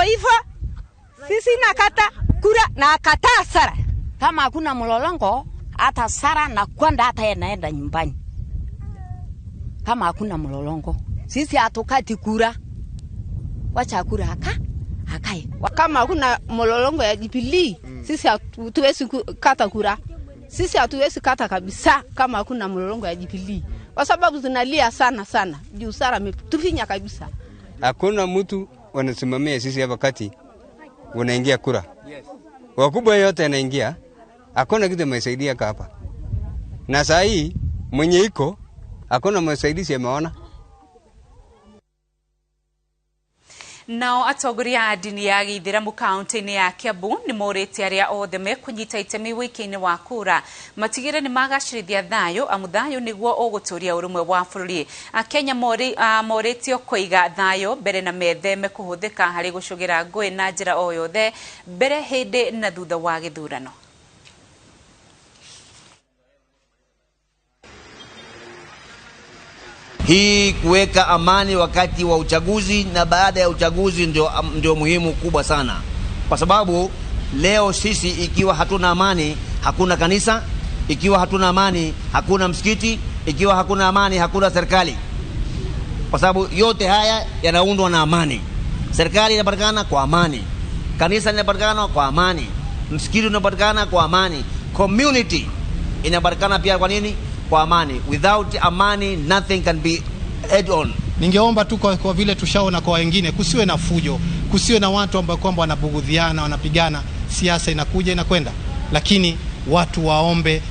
hivyo sisi nakata kura na kata sara. Kama hakuna mlolongo hata sara na kwenda hata yanaenda nyumbani. Kama hakuna mlolongo sisi hatukati kura. Wacha kura hakae. Kama hakuna mlolongo ya Jubilee sisi hatuwezi kata kura. Sisi hatuwezi kata kabisa kama hakuna mlolongo ya Jubilee. Kwa sababu zinalia sana. Juu sara tufinya kabisa. Hakuna mtu wanasimamia sisi hapa kati wanaingia kura. Wakubwa yote anaingia. Hakuna kitu msaidia hapa. Na saa hii mwenye iko hakuna msaidizi ameona. Nao atongoria a dini ya Gĩithĩramu kaunti-inĩ ya Kiambu nĩ morĩte arĩa othe mekũnyita itemi wĩki-inĩ wa kura matigĩre nĩ magacĩrithia thayũ amu thayũ nĩguo ũgũtũũria ũrũmwe wa bũrũri. Akenya morĩtio kũiga thayũ mbere na metheme kũhũthĩka harĩ gũcũgĩra ngũĩ na njĩra o yothe mbere, hĩndĩ na thutha wa gĩthurano. Hii kuweka amani wakati wa uchaguzi na baada ya uchaguzi ndio muhimu kubwa sana. Kwa sababu leo sisi ikiwa hatuna amani hakuna kanisa, ikiwa hatuna amani hakuna msikiti, ikiwa hakuna amani hakuna serikali. Kwa sababu yote haya yanaundwa na amani. Serikali inapatikana kwa amani, kanisa linapatikana kwa amani, msikiti unapatikana kwa amani, community inapatikana pia kwa nini? Kwa amani. Without amani nothing can be add on. Ningeomba tu kwa vile tushaona kwa wengine kusiwe na fujo, kusiwe na watu ambao kwamba wanabugudhiana, wanapigana, siasa inakuja inakwenda. Lakini watu waombe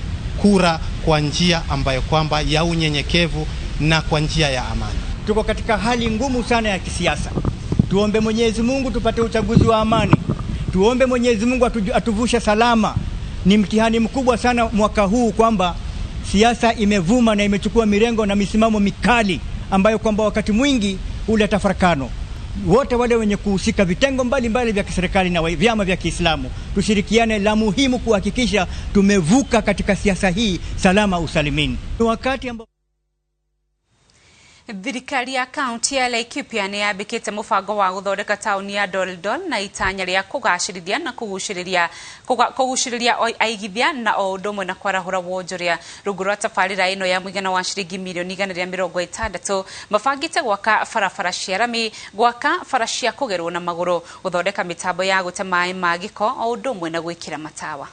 kura kwa njia ambayo kwamba ya unyenyekevu na kwa njia ya amani. Tuko katika hali ngumu sana ya kisiasa. Tuombe Mwenyezi Mungu tupate uchaguzi wa amani. Tuombe Mwenyezi Mungu atuvushe salama. Ni mtihani mkubwa sana mwaka huu kwamba siasa imevuma na imechukua mirengo na misimamo mikali ambayo kwamba wakati mwingi huleta farakano. Wote wale wenye kuhusika vitengo mbalimbali vya kiserikali na vyama vya Kiislamu tushirikiane, la muhimu kuhakikisha tumevuka katika siasa hii salama usalimini. Wakati ambao thirikari ya kaunti ya Laikipia nĩ yambĩkĩte mũbango wa gũthondeka taũni ya Doldol na itanya rĩa kũgacĩrithia na kũgucĩrĩria aigithia na o ũndũ ũmwe na kwarahũra wonjoria. Rungu rwa tabarĩra ĩno ya mũigana wa ciringi mirioni 160 mabangĩte gwaka barabara cia rami, gwaka bara cia kũgerwo na magũrũ, gũthondeka mĩtambo ya gũte maĩ ma gĩko o ũndũ ũmwe na gwĩkĩra matawa.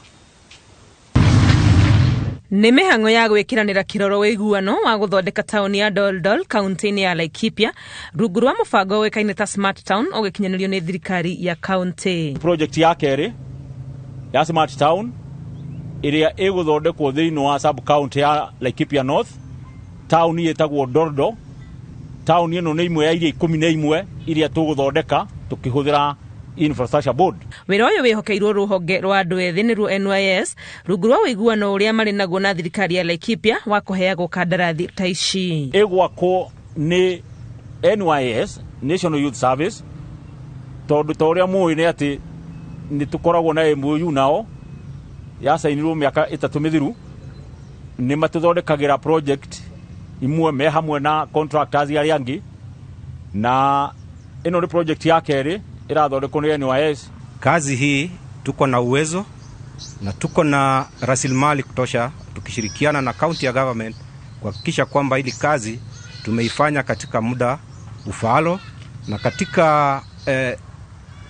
Nĩ mĩhang'o ya gwĩkĩranĩra kĩroro wĩiguano wa gũthondeka taũni ya Doldol kaunti-inĩ ya Laikipia rungu rwa mũbango wĩkaine ta Smart Town ũgĩkinyanĩrio nĩ thirikari ya kaunti. Project ya kerĩ ya Smart Town ĩrĩa ĩgũthondekwo thĩinĩ wa sub county ya Laikipia North, taũni ĩtagwo Doldol. Taũni ĩno nĩ imwe ya iria 11 iria tũgũthondeka tũkĩhũthĩra Infrastructure Board. Wĩra ũyũ wĩhokeirwo rũhonge rwa andũ ethĩ nĩruo NYS rungu rwa wĩiguano ũrĩa marĩ naguo na thirikari ya Laikipia wa kũheagwo kandarathi ta ici. Ĩgwakwo nĩ NYS, National Youth Service, tondũ ta ũrĩa mũĩ nĩ atĩ nĩ tũkoragwo na MOU nao yasainirwo mĩaka 3 mĩthiru, nĩ matũthondekagĩra project imwe me hamwe na contractors arĩa angĩ, na ĩno nĩ project ya kerĩ irathondekwo nĩ NYS. Kazi hii tuko na uwezo na tuko na rasilimali kutosha, tukishirikiana na county ya government kuhakikisha kwamba hili kazi tumeifanya katika muda ufaalo na katika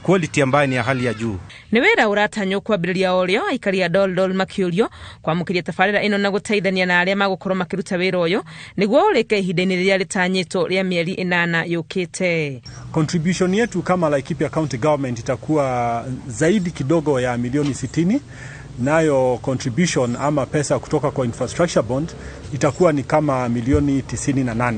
quality ambayo ni ya hali ya juu. Nĩ wĩra ũratanywo kwambĩrĩria ũrĩo aikari a Doldol makĩũrio kwamũkĩria tabarĩra ĩno na gũteithania na arĩa magũkorwo makĩruta wĩra ũyũ nĩguo ũrĩke ihinda-inĩ rĩrĩa rĩtanyĩtwo rĩa mĩeri 8 yũkĩte. Contribution yetu kama Laikipia County Government itakuwa zaidi kidogo ya milioni 60, nayo contribution ama pesa kutoka kwa Infrastructure Bond itakuwa ni kama milioni 98.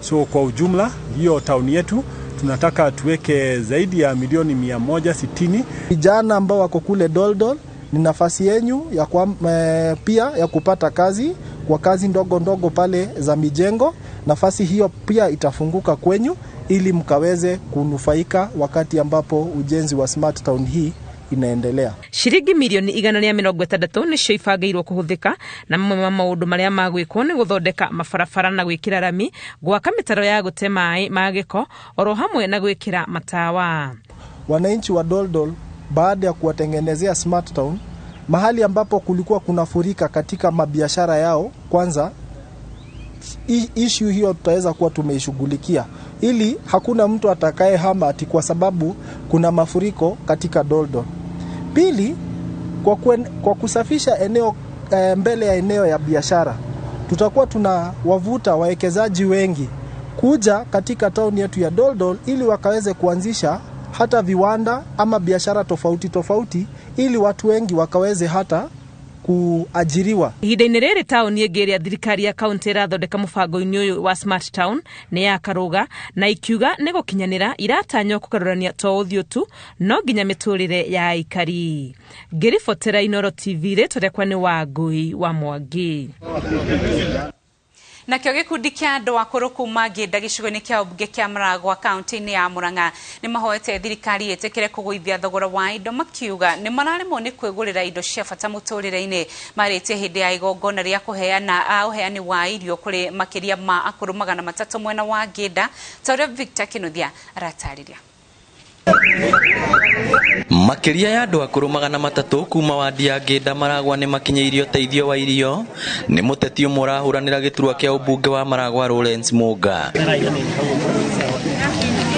So kwa ujumla hiyo tauni yetu tunataka tuweke zaidi ya milioni 160. Vijana ambao wako kule Doldol, ni nafasi yenu ya pia ya kupata kazi kwa kazi ndogo ndogo pale za mijengo. Nafasi hiyo pia itafunguka kwenyu ili mkaweze kunufaika wakati ambapo ujenzi wa Smart Town hii inaendelea. Shiringi milioni 160 nĩcio ibangĩirwo kũhũthĩka na mamwe ma maũndũ marĩa magwĩkwo nĩ gũthondeka mabarabara na gwĩkĩra rami, gwaka mĩtaro ya gũte maĩ ma gĩko oro hamwe na gwĩkĩra matawa. wananchi wa Doldol baada ya kuwatengenezea smart town, mahali ambapo kulikuwa kunafurika katika mabiashara yao, kwanza issue hiyo tutaweza kuwa tumeishughulikia ili hakuna mtu atakaye hama ati kwa sababu kuna mafuriko katika Doldol. Pili, kwa kusafisha eneo mbele ya eneo ya biashara, tutakuwa tunawavuta wawekezaji wengi kuja katika town yetu ya Doldol ili wakaweze kuanzisha hata viwanda ama biashara tofauti tofauti ili watu wengi wakaweze hata kuajiriwa. Ihinda-inĩ rĩrĩ taũni ĩngĩ ĩrĩa thirikari ya kaunti ĩrathondeka mũbango-inĩ ũyũ wa smart town nĩ ya Karũga, na ikiuga nĩ gũkinyanĩra iratanywo kũgarũrania to ũthiũ tu no nginya mĩtũrĩre ya aikari. Ngĩribotera Inooro TV rĩtwa rĩakwa nĩ Wangũi wa Mwangi. Nakio gikundi kia andu akuru kuma Ngĩnda gĩcigo-inĩ kia ũmbunge kia Maragwa kaunti-inĩ ya Murang'a nĩ mahoete thirikari ĩtĩkĩre kũgũithia thogora wa indo, makiuga nĩ mararemwo nĩ kwĩgũrĩra indo cia bata mũtũrĩre-inĩ. Marĩtie hĩndĩ ya igongona rĩa kũheana ũheani wa irio kũrĩ makĩria ma akuru 300 mwena wa Ngĩnda, ta ũrĩa Victor Kĩnuthia aratarĩria. Makiria ya andu akuru 300 kuma wadi ya Ngĩnda Maragwa nĩ makinyĩirio teithio wa irio nĩ mũteti ũmwe ũrahuranĩra gĩturwa kĩa ũmbunge wa Maragwa Lawrence Mũnga.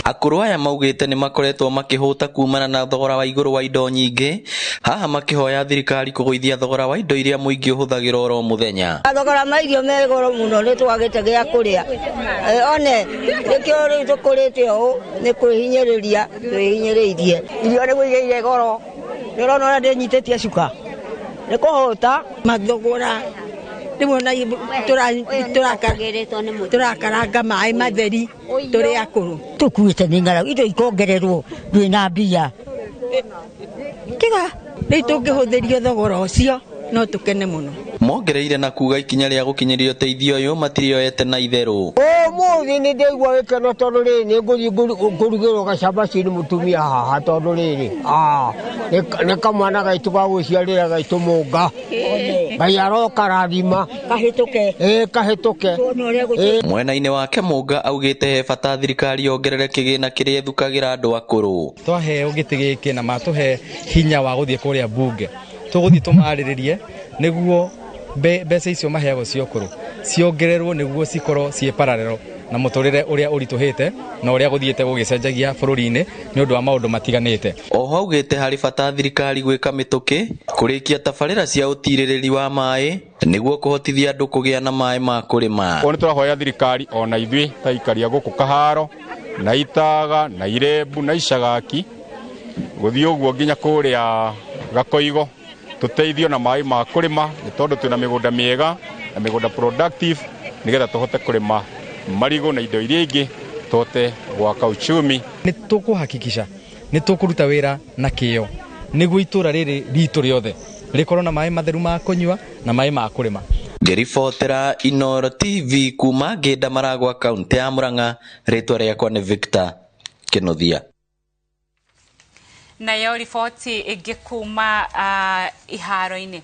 Akuru aya maugĩte nĩ makoretwo makĩhũta kumana na thogora wa igũrũ wa indo nyingĩ, haha makĩhoya thirikari kũgũithia thogora wa indo iria mũingĩ ũhũthagĩra oro mũthenya. Thogora ma irio me goro mũno nĩ twagĩte gĩa kũrĩa. One nĩkĩo rĩu tũkũrĩte ũũ nĩ kwĩhinyĩrĩria twĩhinyĩrĩirie. Irio nĩ gũigĩire goro. Nĩ ũrona ũrĩa ndĩnyitĩtie cuka. Nĩ kũhũta mathogora. Ndĩmona tũrakaranga maĩ matheri tũrĩ akũrũ. Tũkuĩte nĩ ng'aragu, indo ikongererwo ndwĩna mbia. Tiga rĩu tũngĩhũthĩrio thogora ũcio no tũkene mũno. Mongereire na kuga ikinya rĩa gũkinyĩrio teithio ũyũ matirioete na itherũ. Mũthĩ nĩ ndĩigua gĩkeno tondũ rĩrĩ nĩ ngũrugĩrwo gacabaci nĩ mũtumia haha tondũ rĩrĩ nĩ kamwana gaitũ ga gwĩciarĩra gaitũ Mũnga. Ngai aroka rathima kahĩtũke. Mwena-inĩ wake Mũnga augĩte he bata thirikari yongerere kĩgĩna kĩrĩa ĩthukagĩra andũ akũrũ. Twaheo gĩtĩ gĩkĩ na matũhe hinya wa gũthiĩ kũrĩa mbunge, tũgũthiĩ tũmarĩrĩrie nĩguo mbeca icio maheagwo cia ũkũrũ ciongererwo nĩguo cikorwo ciĩ parallel na mũtũrĩre ũrĩa ũritũhĩte na ũrĩa gũthiĩte gũgĩcenjagia bũrũri-inĩ nĩ ũndũ wa maũndũ matiganĩte. Oho augĩte harĩ bata thirikari gwĩka mĩtũkĩ kũrĩkia tabarĩra cia ũtirĩrĩri wa maĩ nĩguo kũhotithia andũ kũgĩa na maĩ ma kũrĩma. Nĩ tũrahoya thirikari ona ithuĩ ta ikaria gũkũ Kaharo na Itaga na Irembu na Icagaki gũthiĩ ũguo nginya kũrĩa Gakoigo tuteithio na maĩ ma kũrĩma nĩ tondũ twĩna mĩgũnda mĩega na mĩgũnda productive nĩgetha tũhote kũrĩma marigũ na indo iria ingĩ tũhote gwaka uchumi. Nĩ tũkũhakikisha nĩ tũkũruta wĩra na kĩyo nĩguo itũra rĩrĩ ritũ rĩothe rĩkorwo na maĩ matheru ma kũnyua na maĩ ma kũrĩma. Ngĩribotera Inooro TV kuma Ngĩnda Maragwa kaunti ya Murang'a, rĩtwa rĩakwa nĩ Victor Kĩnuthia. Nayo riboti ĩngĩ kuma iharo-inĩ,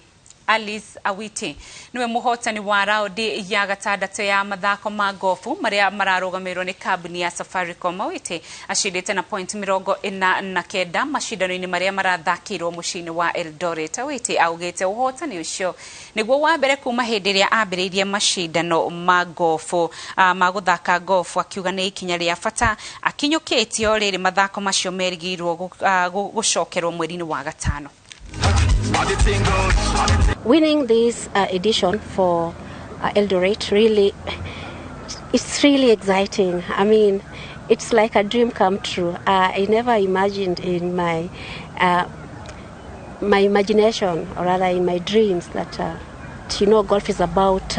Alice Awiti niwe mũhotani wa raundi ya gatandatũ ya mathako ma gofu marĩa mararũgamĩrĩrwo nĩ kambuni ya Safaricom. Awiti acindĩte na point 49 macindano-inĩ marĩa marathakĩrwo mũciĩ-inĩ wa Eldoret. Awiti augĩte ũhotani ũcio nĩguo wa mbere kuma hĩndĩ ĩrĩa ambĩrĩirie macindano ma gofu ma gũthaka gofu, akiuga nĩ ikinya rĩa bata akinyũkĩtie o rĩrĩ mathako macio merĩgĩrĩirwo gũcokerwo mweri-inĩ wa gatano. Winning this edition for Eldoret it's really exciting. I mean, it's like a dream come true. I never imagined in my imagination, or rather in my dreams, that golf is about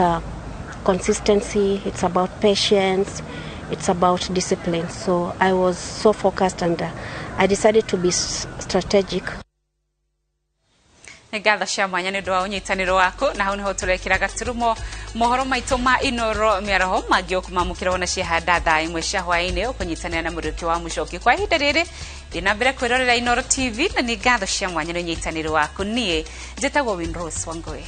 consistency, it's about patience, it's about discipline. So I was so focused and I decided to be strategic. Ngatho cia mwanya nĩ ũndũ wa ũnyitanĩro waku, na hau nĩho tũrekĩra gaturumo mohoro maitũ ma Inooro Miaraho mangĩũkũmamũkĩra na ciahanda thaa imwe cia hwaĩ-inĩ ũkũnyitanĩra na mũrũki wa mũcoki. Kwa ihinda rĩrĩ ndĩna mbere kwĩrorera Inooro TV na nĩ ngatho cia mwanya nĩ ũnyitanĩro waku. Niĩ njĩtagwo Winrose Wangũi.